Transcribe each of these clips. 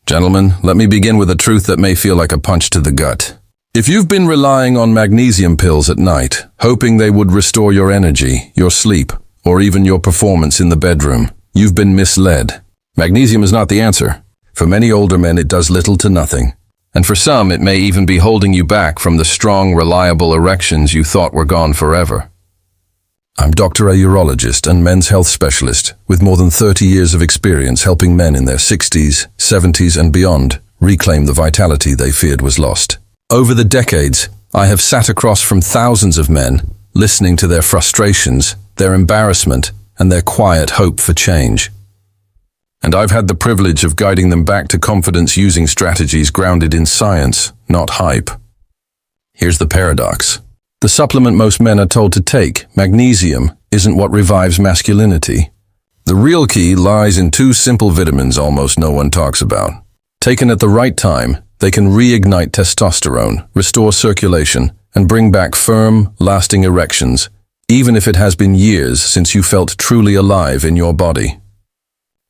Gentlemen, let me begin with a truth that may feel like a punch to the gut. If you've been relying on magnesium pills at night, hoping they would restore your energy, your sleep, or even your performance in the bedroom, you've been misled. Magnesium is not the answer. For many older men, it does little to nothing. And for some, it may even be holding you back from the strong, reliable erections you thought were gone forever. I'm Dr. A urologist and men's health specialist with more than 30 years of experience helping men in their 60s, 70s, and beyond reclaim the vitality they feared was lost. Over the decades, I have sat across from thousands of men, listening to their frustrations, their embarrassment, and their quiet hope for change. And I've had the privilege of guiding them back to confidence using strategies grounded in science, not hype. Here's the paradox. The supplement most men are told to take, magnesium, isn't what revives masculinity. The real key lies in two simple vitamins almost no one talks about. Taken at the right time, they can reignite testosterone, restore circulation, and bring back firm, lasting erections, even if it has been years since you felt truly alive in your body.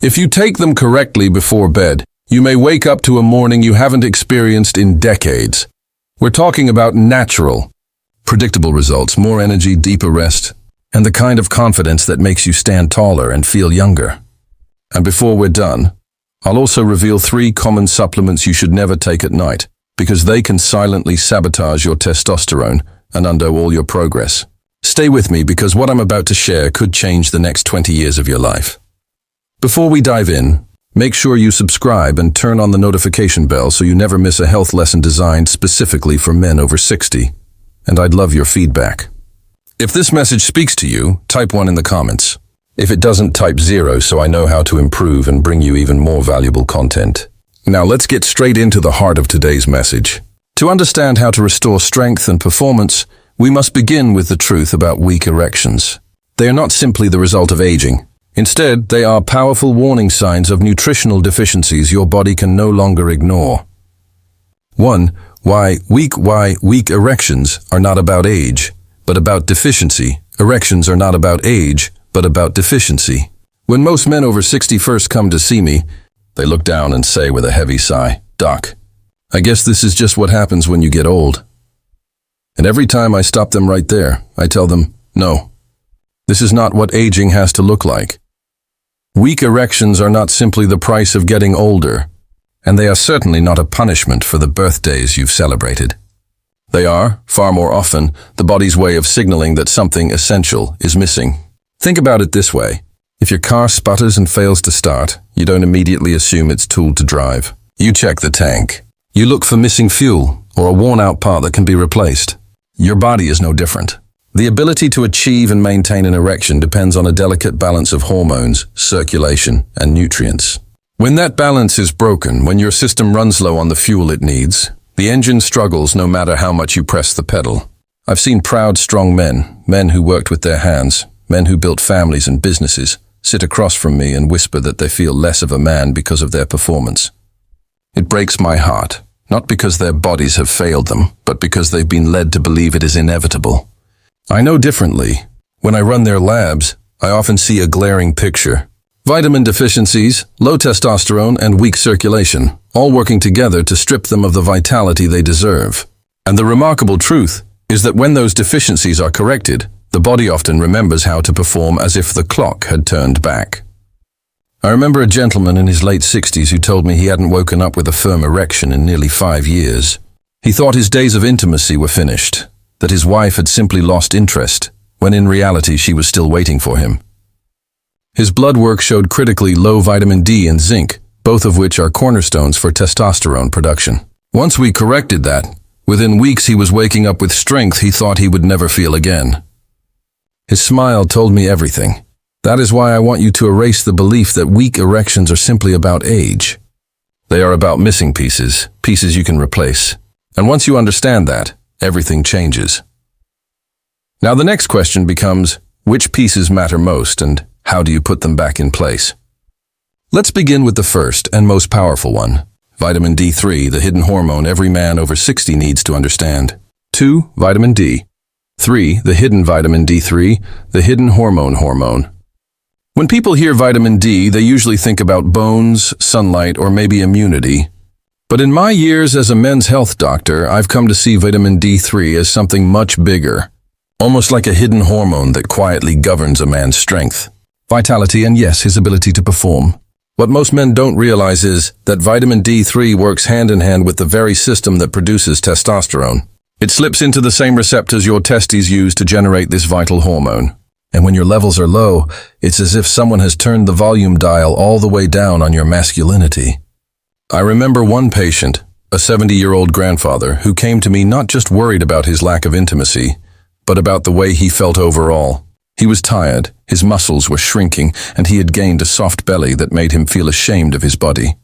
If you take them correctly before bed, you may wake up to a morning you haven't experienced in decades. We're talking about natural, predictable results, more energy, deeper rest, and the kind of confidence that makes you stand taller and feel younger. And before we're done, I'll also reveal 3 common supplements you should never take at night, because they can silently sabotage your testosterone and undo all your progress. Stay with me because what I'm about to share could change the next 20 years of your life. Before we dive in, make sure you subscribe and turn on the notification bell so you never miss a health lesson designed specifically for men over 60. And I'd love your feedback. If this message speaks to you, type 1 in the comments. If it doesn't, type 0 so I know how to improve and bring you even more valuable content. Now let's get straight into the heart of today's message. To understand how to restore strength and performance, we must begin with the truth about weak erections. They are not simply the result of aging. Instead, they are powerful warning signs of nutritional deficiencies your body can no longer ignore. 1. Why weak erections are not about age, but about deficiency. Erections are not about age, but about deficiency. When most men over 60 first come to see me, they look down and say with a heavy sigh, "Doc, I guess this is just what happens when you get old." And every time I stop them right there, I tell them, no, this is not what aging has to look like. Weak erections are not simply the price of getting older, and they are certainly not a punishment for the birthdays you've celebrated. They are, far more often, the body's way of signaling that something essential is missing. Think about it this way. If your car sputters and fails to start, you don't immediately assume it's tooled to drive. You check the tank. You look for missing fuel or a worn-out part that can be replaced. Your body is no different. The ability to achieve and maintain an erection depends on a delicate balance of hormones, circulation, and nutrients. When that balance is broken, when your system runs low on the fuel it needs, the engine struggles no matter how much you press the pedal. I've seen proud, strong men who worked with their hands, men who built families and businesses, sit across from me and whisper that they feel less of a man because of their performance. It breaks my heart, not because their bodies have failed them, but because they've been led to believe it is inevitable. I know differently. When I run their labs, I often see a glaring picture. Vitamin deficiencies, low testosterone, and weak circulation, all working together to strip them of the vitality they deserve. And the remarkable truth is that when those deficiencies are corrected, the body often remembers how to perform as if the clock had turned back. I remember a gentleman in his late 60s who told me he hadn't woken up with a firm erection in nearly 5 years. He thought his days of intimacy were finished, that his wife had simply lost interest, when in reality she was still waiting for him. His blood work showed critically low vitamin D and zinc, both of which are cornerstones for testosterone production. Once we corrected that, within weeks he was waking up with strength he thought he would never feel again. His smile told me everything. That is why I want you to erase the belief that weak erections are simply about age. They are about missing pieces, pieces you can replace. And once you understand that, everything changes. Now the next question becomes, which pieces matter most and how do you put them back in place? Let's begin with the first and most powerful one, vitamin D3, the hidden hormone every man over 60 needs to understand. 2. Vitamin D. 3. The hidden vitamin D3, the hidden hormone. When people hear vitamin D, they usually think about bones, sunlight, or maybe immunity. But in my years as a men's health doctor, I've come to see vitamin D3 as something much bigger, almost like a hidden hormone that quietly governs a man's strength, vitality, and yes, his ability to perform. What most men don't realize is that vitamin D3 works hand in hand with the very system that produces testosterone. It slips into the same receptors your testes use to generate this vital hormone. And when your levels are low, it's as if someone has turned the volume dial all the way down on your masculinity. I remember one patient, a 70-year-old grandfather, who came to me not just worried about his lack of intimacy, but about the way he felt overall. He was tired, his muscles were shrinking, and he had gained a soft belly that made him feel ashamed of his body.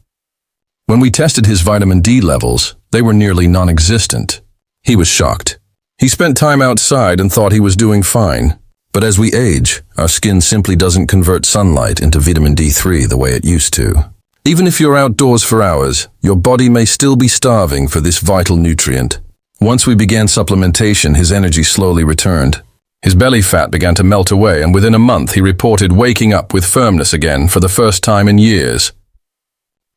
When we tested his vitamin D levels, they were nearly non-existent. He was shocked. He spent time outside and thought he was doing fine. But as we age, our skin simply doesn't convert sunlight into vitamin D3 the way it used to. Even if you're outdoors for hours, your body may still be starving for this vital nutrient. Once we began supplementation, his energy slowly returned. His belly fat began to melt away, and within a month he reported waking up with firmness again for the first time in years.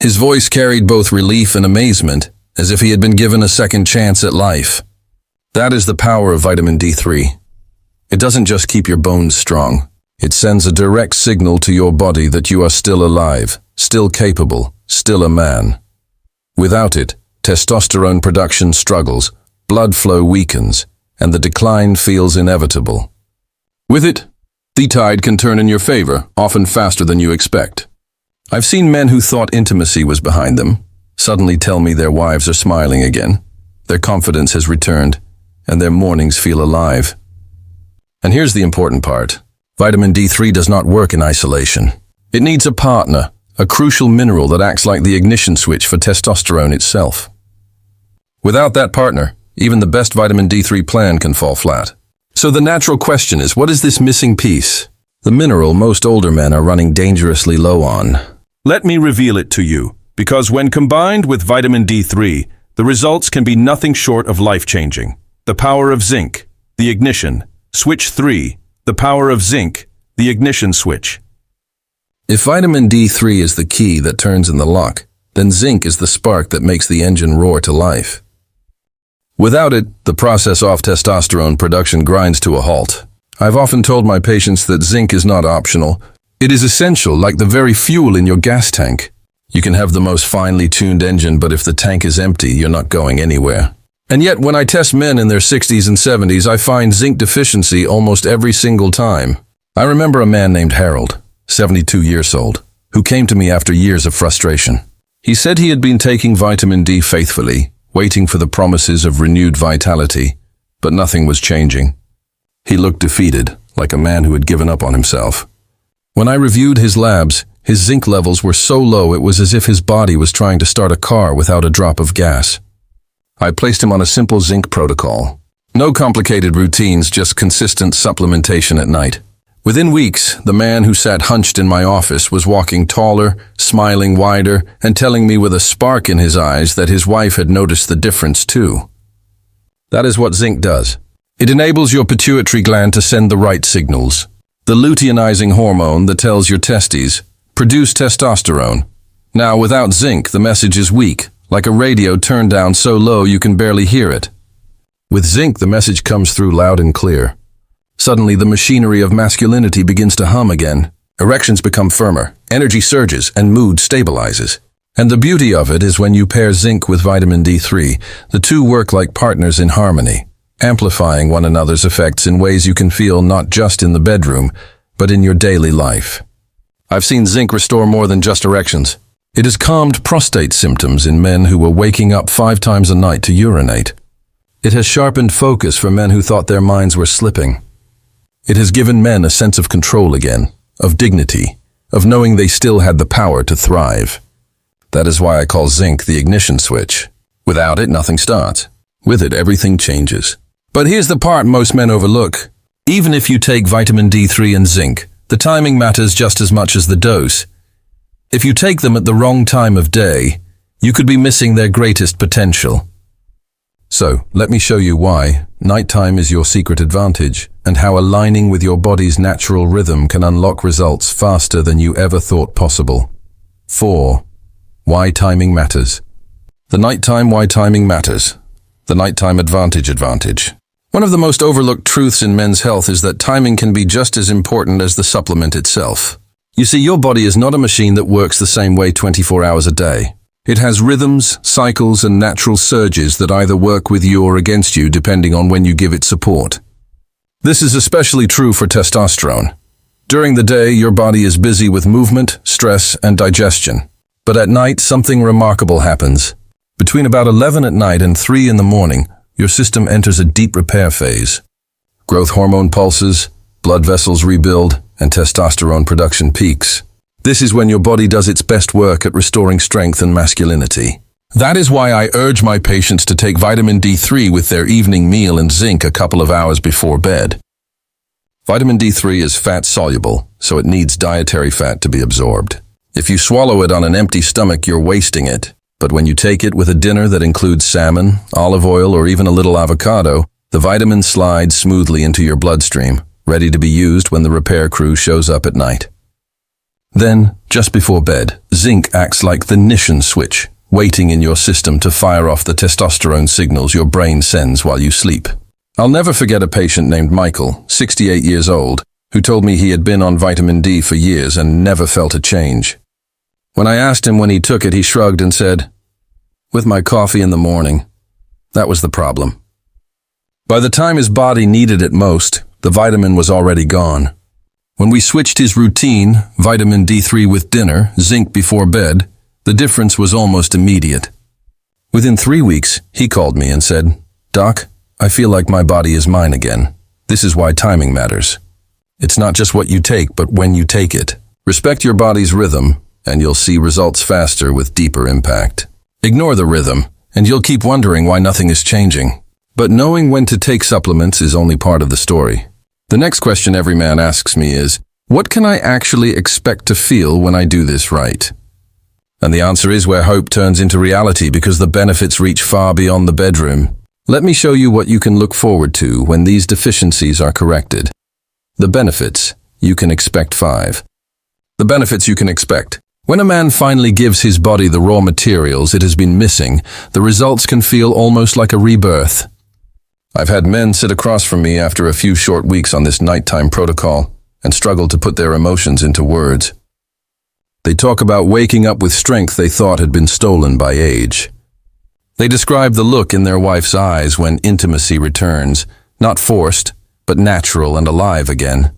His voice carried both relief and amazement, as if he had been given a second chance at life. That is the power of vitamin D3. It doesn't just keep your bones strong. It sends a direct signal to your body that you are still alive, still capable, still a man. Without it, testosterone production struggles, blood flow weakens, and the decline feels inevitable. With it, the tide can turn in your favor, often faster than you expect. I've seen men who thought intimacy was behind them suddenly tell me their wives are smiling again, their confidence has returned, and their mornings feel alive. And here's the important part. Vitamin D3 does not work in isolation. It needs a partner, a crucial mineral that acts like the ignition switch for testosterone itself. Without that partner, even the best vitamin D3 plan can fall flat. So the natural question is, what is this missing piece? The mineral most older men are running dangerously low on. Let me reveal it to you, because when combined with vitamin D3, the results can be nothing short of life-changing. The power of zinc, the ignition. Switch 3, the power of zinc, the ignition switch. If vitamin D3 is the key that turns in the lock, then zinc is the spark that makes the engine roar to life. Without it, the process of testosterone production grinds to a halt. I've often told my patients that zinc is not optional. It is essential, like the very fuel in your gas tank. You can have the most finely tuned engine, but if the tank is empty, you're not going anywhere. And yet, when I test men in their 60s and 70s, I find zinc deficiency almost every single time. I remember a man named Harold, 72 years old, who came to me after years of frustration. He said he had been taking vitamin D faithfully, waiting for the promises of renewed vitality, but nothing was changing. He looked defeated, like a man who had given up on himself. When I reviewed his labs, his zinc levels were so low it was as if his body was trying to start a car without a drop of gas. I placed him on a simple zinc protocol. No complicated routines, just consistent supplementation at night. Within weeks, the man who sat hunched in my office was walking taller, smiling wider, and telling me with a spark in his eyes that his wife had noticed the difference too. That is what zinc does. It enables your pituitary gland to send the right signals. The luteinizing hormone that tells your testes, produce testosterone. Now, without zinc, the message is weak, like a radio turned down so low you can barely hear it. With zinc, the message comes through loud and clear. Suddenly, the machinery of masculinity begins to hum again. Erections become firmer, energy surges, and mood stabilizes. And the beauty of it is when you pair zinc with vitamin D3, the two work like partners in harmony, amplifying one another's effects in ways you can feel not just in the bedroom, but in your daily life. I've seen zinc restore more than just erections. It has calmed prostate symptoms in men who were waking up 5 times a night to urinate. It has sharpened focus for men who thought their minds were slipping. It has given men a sense of control again, of dignity, of knowing they still had the power to thrive. That is why I call zinc the ignition switch. Without it, nothing starts. With it, everything changes. But here's the part most men overlook. Even if you take vitamin D3 and zinc, the timing matters just as much as the dose. If you take them at the wrong time of day, you could be missing their greatest potential. So, let me show you why. nighttime is your secret advantage, and how aligning with your body's natural rhythm can unlock results faster than you ever thought possible. 4. Why timing matters. The nighttime why timing matters. The nighttime advantage. One of the most overlooked truths in men's health is that timing can be just as important as the supplement itself. You see, your body is not a machine that works the same way 24 hours a day. It has rhythms, cycles, and natural surges that either work with you or against you depending on when you give it support. This is especially true for testosterone. During the day, your body is busy with movement, stress, and digestion. But at night, something remarkable happens. Between about 11 at night and 3 in the morning, your system enters a deep repair phase. Growth hormone pulses, blood vessels rebuild, and testosterone production peaks. This is when your body does its best work at restoring strength and masculinity. That is why I urge my patients to take vitamin D3 with their evening meal and zinc a couple of hours before bed. Vitamin D3 is fat-soluble, so it needs dietary fat to be absorbed. If you swallow it on an empty stomach, you're wasting it. But when you take it with a dinner that includes salmon, olive oil, or even a little avocado, the vitamin slides smoothly into your bloodstream, ready to be used when the repair crew shows up at night. Then, just before bed, zinc acts like the ignition switch, waiting in your system to fire off the testosterone signals your brain sends while you sleep. I'll never forget a patient named Michael, 68 years old, who told me he had been on vitamin D for years and never felt a change. When I asked him when he took it, he shrugged and said, "With my coffee in the morning." That was the problem. By the time his body needed it most, the vitamin was already gone. When we switched his routine, vitamin D3 with dinner, zinc before bed, the difference was almost immediate. Within 3 weeks, he called me and said, "Doc, I feel like my body is mine again. This is why timing matters. It's not just what you take, but when you take it. Respect your body's rhythm, and you'll see results faster with deeper impact. Ignore the rhythm, and you'll keep wondering why nothing is changing. But knowing when to take supplements is only part of the story. The next question every man asks me is, what can I actually expect to feel when I do this right? And the answer is where hope turns into reality because the benefits reach far beyond the bedroom. Let me show you what you can look forward to when these deficiencies are corrected. The benefits. You can expect 5. The benefits you can expect. When a man finally gives his body the raw materials it has been missing, the results can feel almost like a rebirth. I've had men sit across from me after a few short weeks on this nighttime protocol and struggle to put their emotions into words. They talk about waking up with strength they thought had been stolen by age. They describe the look in their wife's eyes when intimacy returns, not forced, but natural and alive again.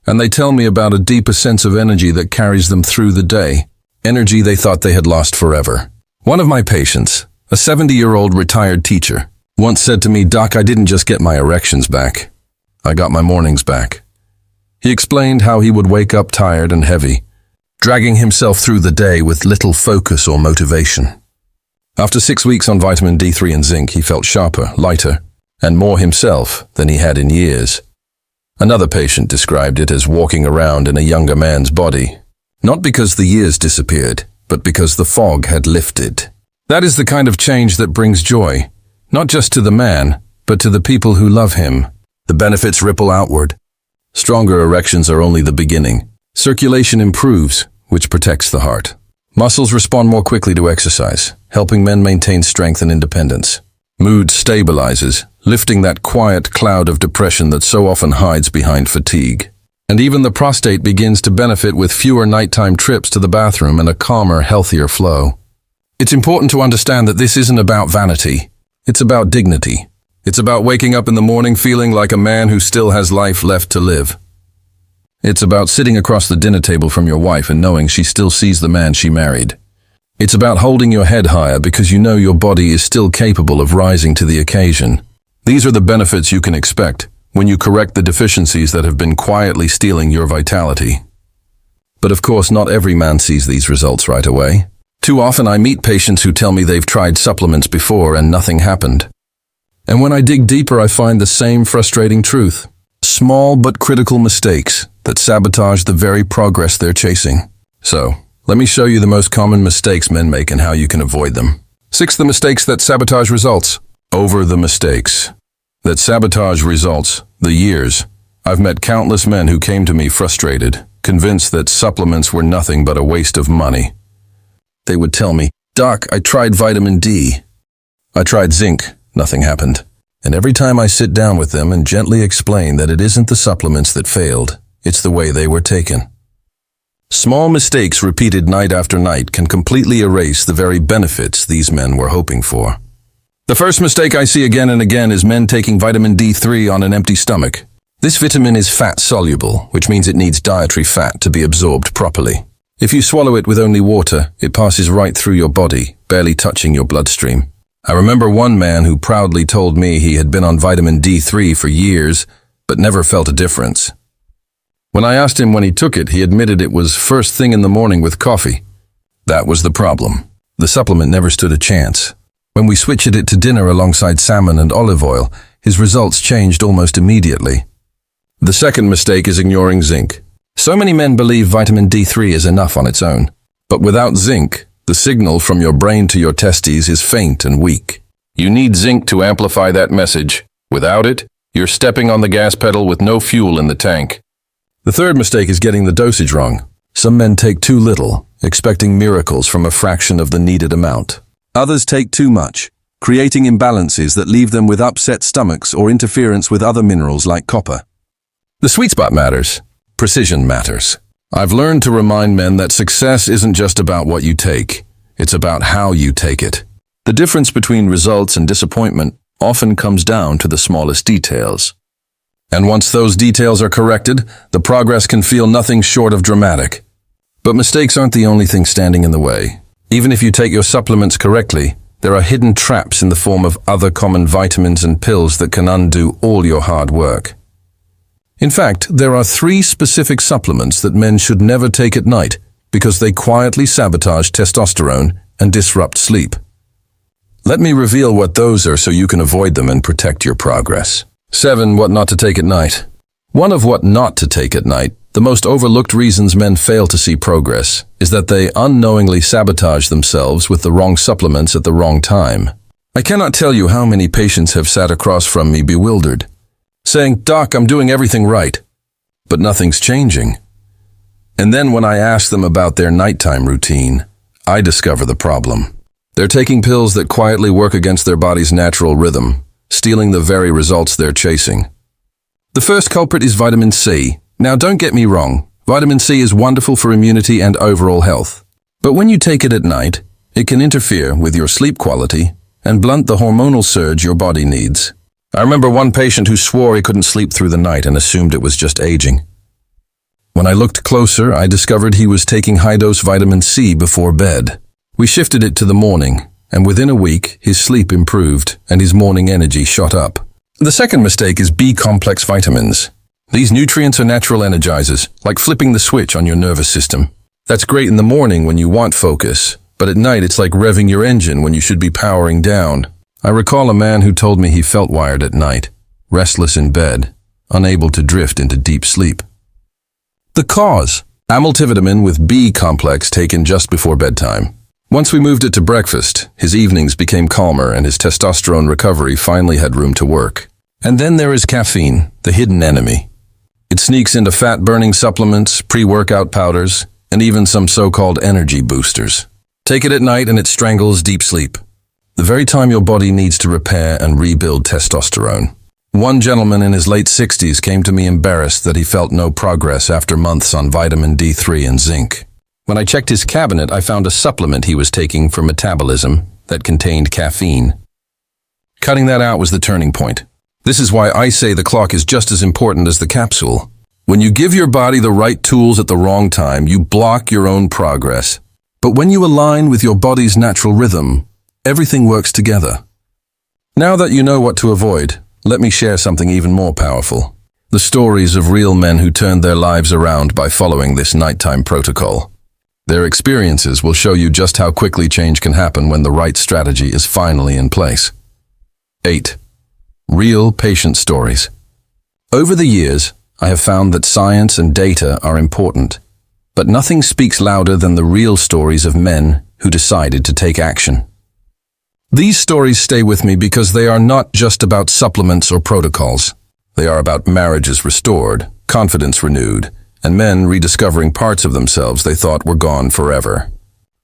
And they tell me about a deeper sense of energy that carries them through the day, energy they thought they had lost forever. One of my patients, a 70-year-old retired teacher, once said to me, "Doc, I didn't just get my erections back. I got my mornings back." He explained how he would wake up tired and heavy, dragging himself through the day with little focus or motivation. After 6 weeks on vitamin D3 and zinc, he felt sharper, lighter, and more himself than he had in years. Another patient described it as walking around in a younger man's body, not because the years disappeared, but because the fog had lifted. That is the kind of change that brings joy, not just to the man, but to the people who love him. The benefits ripple outward. Stronger erections are only the beginning. Circulation improves, which protects the heart. Muscles respond more quickly to exercise, helping men maintain strength and independence. Mood stabilizes, lifting that quiet cloud of depression that so often hides behind fatigue. And even the prostate begins to benefit with fewer nighttime trips to the bathroom and a calmer, healthier flow. It's important to understand that this isn't about vanity. It's about dignity. It's about waking up in the morning feeling like a man who still has life left to live. It's about sitting across the dinner table from your wife and knowing she still sees the man she married. It's about holding your head higher because you know your body is still capable of rising to the occasion. These are the benefits you can expect when you correct the deficiencies that have been quietly stealing your vitality. But of course, not every man sees these results right away. Too often I meet patients who tell me they've tried supplements before and nothing happened. And when I dig deeper, I find the same frustrating truth. Small but critical mistakes that sabotage the very progress they're chasing. So, let me show you the most common mistakes men make and how you can avoid them. 6. The mistakes that sabotage results. Over the mistakes. that sabotage results, the years. I've met countless men who came to me frustrated, convinced that supplements were nothing but a waste of money. They would tell me, "Doc, I tried vitamin D. I tried zinc, nothing happened." And every time I sit down with them and gently explain that it isn't the supplements that failed, it's the way they were taken. Small mistakes repeated night after night can completely erase the very benefits these men were hoping for. The first mistake I see again and again is men taking vitamin D3 on an empty stomach. This vitamin is fat-soluble, which means it needs dietary fat to be absorbed properly. If you swallow it with only water, it passes right through your body, barely touching your bloodstream. I remember one man who proudly told me he had been on vitamin D3 for years, but never felt a difference. When I asked him when he took it, he admitted it was first thing in the morning with coffee. That was the problem. The supplement never stood a chance. When we switched it to dinner alongside salmon and olive oil, his results changed almost immediately. The second mistake is ignoring zinc. So many men believe vitamin D3 is enough on its own. But without zinc, the signal from your brain to your testes is faint and weak. You need zinc to amplify that message. Without it, you're stepping on the gas pedal with no fuel in the tank. The third mistake is getting the dosage wrong. Some men take too little, expecting miracles from a fraction of the needed amount. Others take too much, creating imbalances that leave them with upset stomachs or interference with other minerals like copper. The sweet spot matters. Precision matters. I've learned to remind men that success isn't just about what you take. It's about how you take it. The difference between results and disappointment often comes down to the smallest details. And once those details are corrected, the progress can feel nothing short of dramatic. But mistakes aren't the only thing standing in the way. Even if you take your supplements correctly, there are hidden traps in the form of other common vitamins and pills that can undo all your hard work. In fact, there are 3 specific supplements that men should never take at night because they quietly sabotage testosterone and disrupt sleep. Let me reveal what those are so you can avoid them and protect your progress. 7. What not to take at night. One of what not to take at night, the most overlooked reasons men fail to see progress, is that they unknowingly sabotage themselves with the wrong supplements at the wrong time. I cannot tell you how many patients have sat across from me bewildered, saying, "Doc, I'm doing everything right, but nothing's changing." And then when I ask them about their nighttime routine, I discover the problem. They're taking pills that quietly work against their body's natural rhythm, stealing the very results they're chasing. The first culprit is vitamin C. Now don't get me wrong, vitamin C is wonderful for immunity and overall health. But when you take it at night, it can interfere with your sleep quality and blunt the hormonal surge your body needs. I remember one patient who swore he couldn't sleep through the night and assumed it was just aging. When I looked closer, I discovered he was taking high-dose vitamin C before bed. We shifted it to the morning, and within a week, his sleep improved and his morning energy shot up. The second mistake is B-complex vitamins. These nutrients are natural energizers, like flipping the switch on your nervous system. That's great in the morning when you want focus, but at night it's like revving your engine when you should be powering down. I recall a man who told me he felt wired at night, restless in bed, unable to drift into deep sleep. The cause: amultivitamin with B complex taken just before bedtime. Once we moved it to breakfast, his evenings became calmer and his testosterone recovery finally had room to work. And then there is caffeine, the hidden enemy. It sneaks into fat-burning supplements, pre-workout powders, and even some so-called energy boosters. Take it at night and it strangles deep sleep, the very time your body needs to repair and rebuild testosterone. One gentleman in his late 60s came to me embarrassed that he felt no progress after months on vitamin D3 and zinc. When I checked his cabinet, I found a supplement he was taking for metabolism that contained caffeine. Cutting that out was the turning point. This is why I say the clock is just as important as the capsule. When you give your body the right tools at the wrong time, you block your own progress. But when you align with your body's natural rhythm, everything works together. Now that you know what to avoid, let me share something even more powerful. The stories of real men who turned their lives around by following this nighttime protocol. Their experiences will show you just how quickly change can happen when the right strategy is finally in place. 8. Real patient stories. Over the years, I have found that science and data are important, but nothing speaks louder than the real stories of men who decided to take action. These stories stay with me because they are not just about supplements or protocols. They are about marriages restored, confidence renewed, and men rediscovering parts of themselves they thought were gone forever.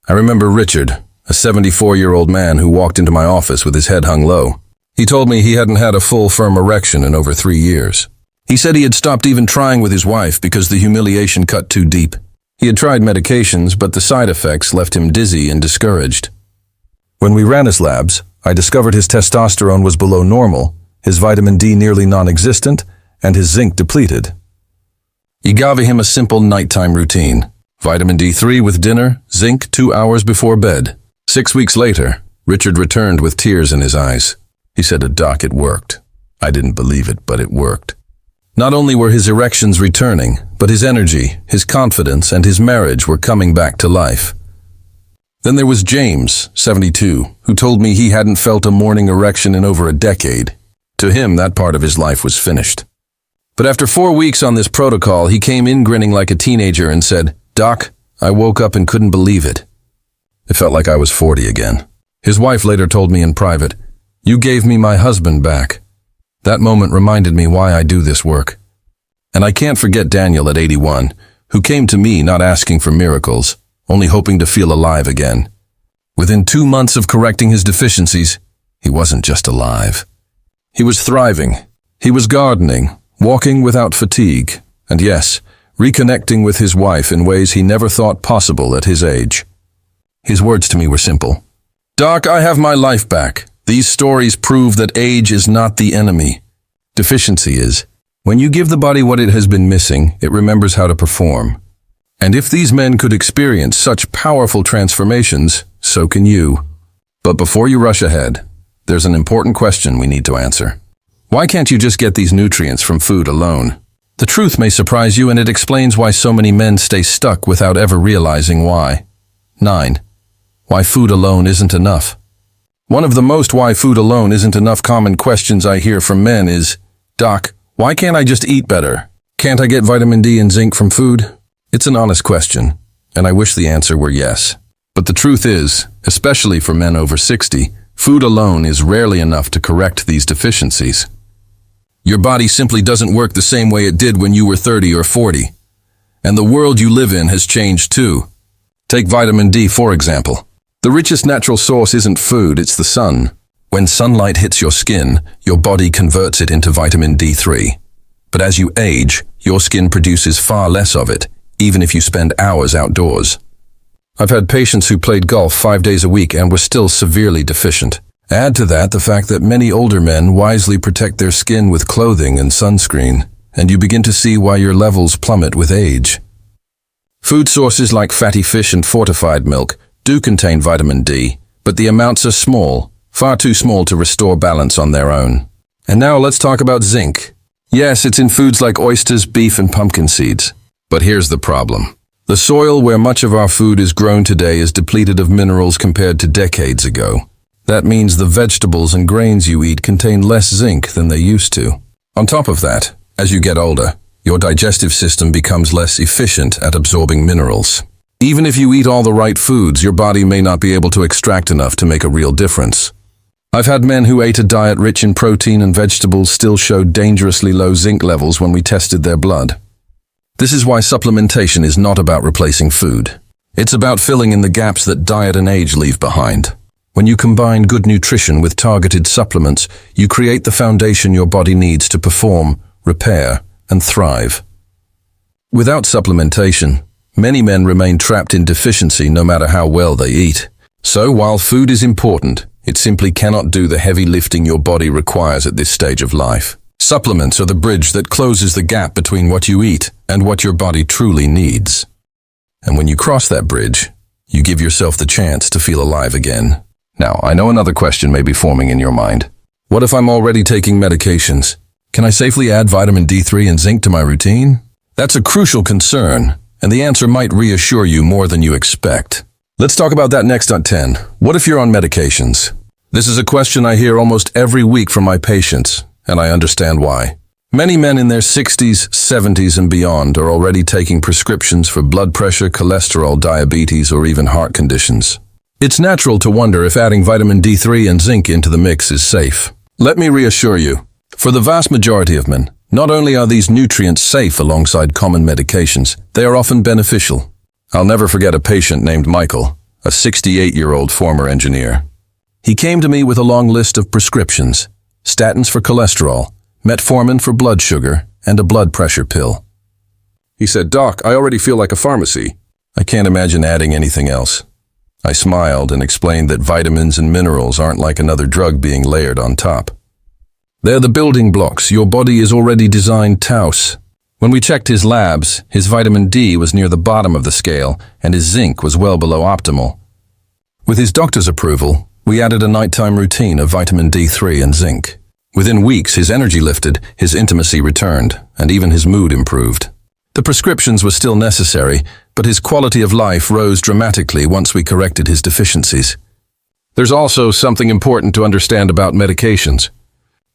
I remember Richard, a 74-year-old man who walked into my office with his head hung low. He told me he hadn't had a full, firm erection in over 3 years. He said he had stopped even trying with his wife because the humiliation cut too deep. He had tried medications, but the side effects left him dizzy and discouraged. When we ran his labs, I discovered his testosterone was below normal, his vitamin D nearly non-existent, and his zinc depleted. He gave him a simple nighttime routine. Vitamin D3 with dinner, zinc 2 hours before bed. 6 weeks later, Richard returned with tears in his eyes. He said, "Doc, it worked." I didn't believe it, but it worked. Not only were his erections returning, but his energy, his confidence, and his marriage were coming back to life. Then there was James, 72, who told me he hadn't felt a morning erection in over a decade. To him, that part of his life was finished. But after 4 weeks on this protocol, he came in grinning like a teenager and said, "Doc, I woke up and couldn't believe it." It felt like I was 40 again. His wife later told me in private, "You gave me my husband back." That moment reminded me why I do this work. And I can't forget Daniel at 81, who came to me not asking for miracles, only hoping to feel alive again. Within 2 months of correcting his deficiencies, he wasn't just alive. He was thriving. He was gardening, walking without fatigue, and yes, reconnecting with his wife in ways he never thought possible at his age. His words to me were simple. "Doc, I have my life back. These stories prove that age is not the enemy. Deficiency is. When you give the body what it has been missing, it remembers how to perform. And if these men could experience such powerful transformations, so can you. But before you rush ahead, there's an important question we need to answer. Why can't you just get these nutrients from food alone? The truth may surprise you, and it explains why so many men stay stuck without ever realizing why. 9. Why food alone isn't enough. One of the most why food alone isn't enough common questions I hear from men is, "Doc, why can't I just eat better? Can't I get vitamin D and zinc from food?" It's an honest question, and I wish the answer were yes. But the truth is, especially for men over 60, food alone is rarely enough to correct these deficiencies. Your body simply doesn't work the same way it did when you were 30 or 40. And the world you live in has changed too. Take vitamin D, for example. The richest natural source isn't food, it's the sun. When sunlight hits your skin, your body converts it into vitamin D3. But as you age, your skin produces far less of it, even if you spend hours outdoors. I've had patients who played golf 5 days a week and were still severely deficient. Add to that the fact that many older men wisely protect their skin with clothing and sunscreen, and you begin to see why your levels plummet with age. Food sources like fatty fish and fortified milk do contain vitamin D, but the amounts are small, far too small to restore balance on their own. And now let's talk about zinc. Yes, it's in foods like oysters, beef, and pumpkin seeds. But here's the problem. The soil where much of our food is grown today is depleted of minerals compared to decades ago. That means the vegetables and grains you eat contain less zinc than they used to. On top of that, as you get older, your digestive system becomes less efficient at absorbing minerals. Even if you eat all the right foods, your body may not be able to extract enough to make a real difference. I've had men who ate a diet rich in protein and vegetables still showed dangerously low zinc levels when we tested their blood. This is why supplementation is not about replacing food. It's about filling in the gaps that diet and age leave behind. When you combine good nutrition with targeted supplements, you create the foundation your body needs to perform, repair, and thrive. Without supplementation, many men remain trapped in deficiency no matter how well they eat. So while food is important, it simply cannot do the heavy lifting your body requires at this stage of life. Supplements are the bridge that closes the gap between what you eat and what your body truly needs. And when you cross that bridge, you give yourself the chance to feel alive again. Now, I know another question may be forming in your mind. What if I'm already taking medications? Can I safely add vitamin D3 and zinc to my routine? That's a crucial concern, and the answer might reassure you more than you expect. Let's talk about that next on 10. What if you're on medications? This is a question I hear almost every week from my patients, and I understand why. Many men in their 60s, 70s, and beyond are already taking prescriptions for blood pressure, cholesterol, diabetes, or even heart conditions. It's natural to wonder if adding vitamin D3 and zinc into the mix is safe. Let me reassure you, for the vast majority of men, not only are these nutrients safe alongside common medications, they are often beneficial. I'll never forget a patient named Michael, a 68-year-old former engineer. He came to me with a long list of prescriptions: statins for cholesterol, metformin for blood sugar, and a blood pressure pill. He said, "Doc, I already feel like a pharmacy. I can't imagine adding anything else." I smiled and explained that vitamins and minerals aren't like another drug being layered on top. They're the building blocks. Your body is already designed to. When we checked his labs, his vitamin D was near the bottom of the scale and his zinc was well below optimal. With his doctor's approval, we added a nighttime routine of vitamin D3 and zinc. Within weeks, his energy lifted, his intimacy returned, and even his mood improved. The prescriptions were still necessary, but his quality of life rose dramatically once we corrected his deficiencies. There's also something important to understand about medications.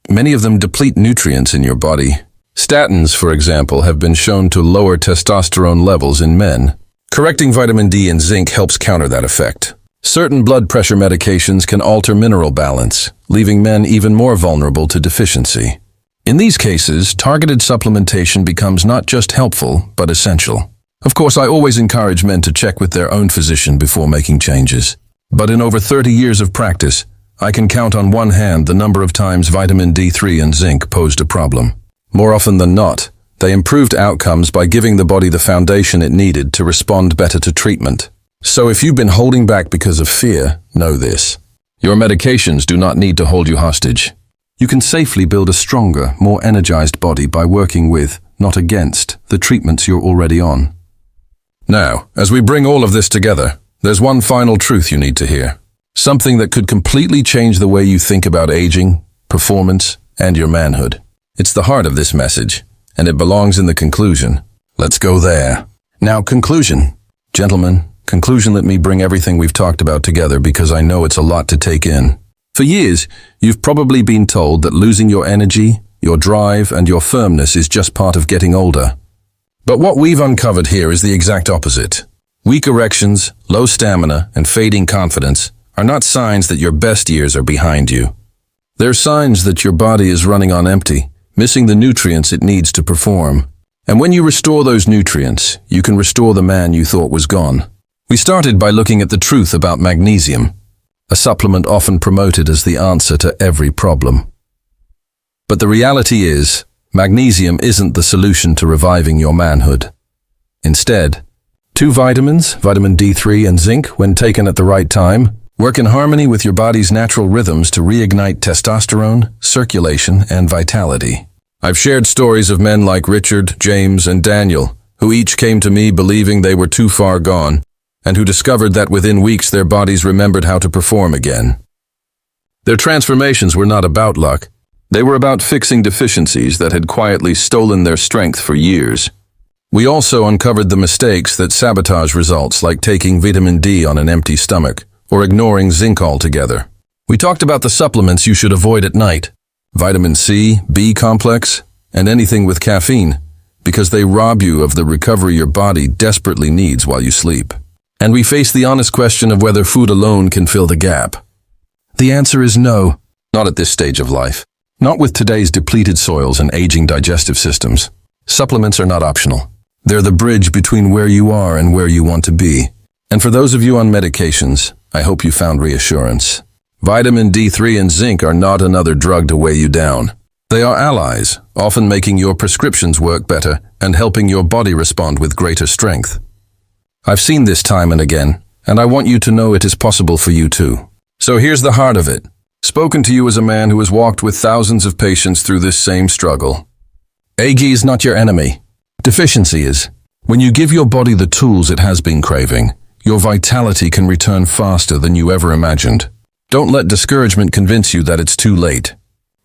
Many of them deplete nutrients in your body. Statins, for example, have been shown to lower testosterone levels in men. Correcting vitamin D and zinc helps counter that effect. Certain blood pressure medications can alter mineral balance, leaving men even more vulnerable to deficiency. In these cases, targeted supplementation becomes not just helpful, but essential. Of course, I always encourage men to check with their own physician before making changes. But in over 30 years of practice, I can count on one hand the number of times vitamin D3 and zinc posed a problem. More often than not, they improved outcomes by giving the body the foundation it needed to respond better to treatment. So if you've been holding back because of fear, know this: your medications do not need to hold you hostage. You can safely build a stronger, more energized body by working with, not against, the treatments you're already on. Now, as we bring all of this together, there's one final truth you need to hear. Something that could completely change the way you think about aging, performance, and your manhood. It's the heart of this message, and it belongs in the conclusion. Let's go there. Now, conclusion. Gentlemen, conclusion, let me bring everything we've talked about together because I know it's a lot to take in. For years, you've probably been told that losing your energy, your drive, and your firmness is just part of getting older. But what we've uncovered here is the exact opposite. Weak erections, low stamina, and fading confidence are not signs that your best years are behind you. They're signs that your body is running on empty, missing the nutrients it needs to perform. And when you restore those nutrients, you can restore the man you thought was gone. We started by looking at the truth about magnesium, a supplement often promoted as the answer to every problem. But the reality is, magnesium isn't the solution to reviving your manhood. Instead, two vitamins, vitamin D3 and zinc, when taken at the right time, work in harmony with your body's natural rhythms to reignite testosterone, circulation, and vitality. I've shared stories of men like Richard, James, and Daniel, who each came to me believing they were too far gone, and who discovered that within weeks their bodies remembered how to perform again. Their transformations were not about luck. They were about fixing deficiencies that had quietly stolen their strength for years. We also uncovered the mistakes that sabotage results, like taking vitamin D on an empty stomach, or ignoring zinc altogether. We talked about the supplements you should avoid at night: vitamin C, B complex, and anything with caffeine, because they rob you of the recovery your body desperately needs while you sleep. And we face the honest question of whether food alone can fill the gap. The answer is no, not at this stage of life. Not with today's depleted soils and aging digestive systems. Supplements are not optional. They're the bridge between where you are and where you want to be. And for those of you on medications, I hope you found reassurance. Vitamin D3 and zinc are not another drug to weigh you down. They are allies, often making your prescriptions work better and helping your body respond with greater strength. I've seen this time and again, and I want you to know it is possible for you too. So here's the heart of it. Spoken to you as a man who has walked with thousands of patients through this same struggle. Age is not your enemy. Deficiency is. When you give your body the tools it has been craving, your vitality can return faster than you ever imagined. Don't let discouragement convince you that it's too late.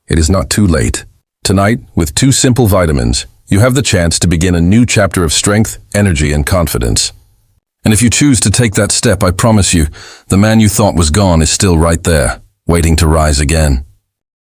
It is not too late. Tonight, with 2 simple vitamins, you have the chance to begin a new chapter of strength, energy, and confidence. And if you choose to take that step, I promise you, the man you thought was gone is still right there, waiting to rise again.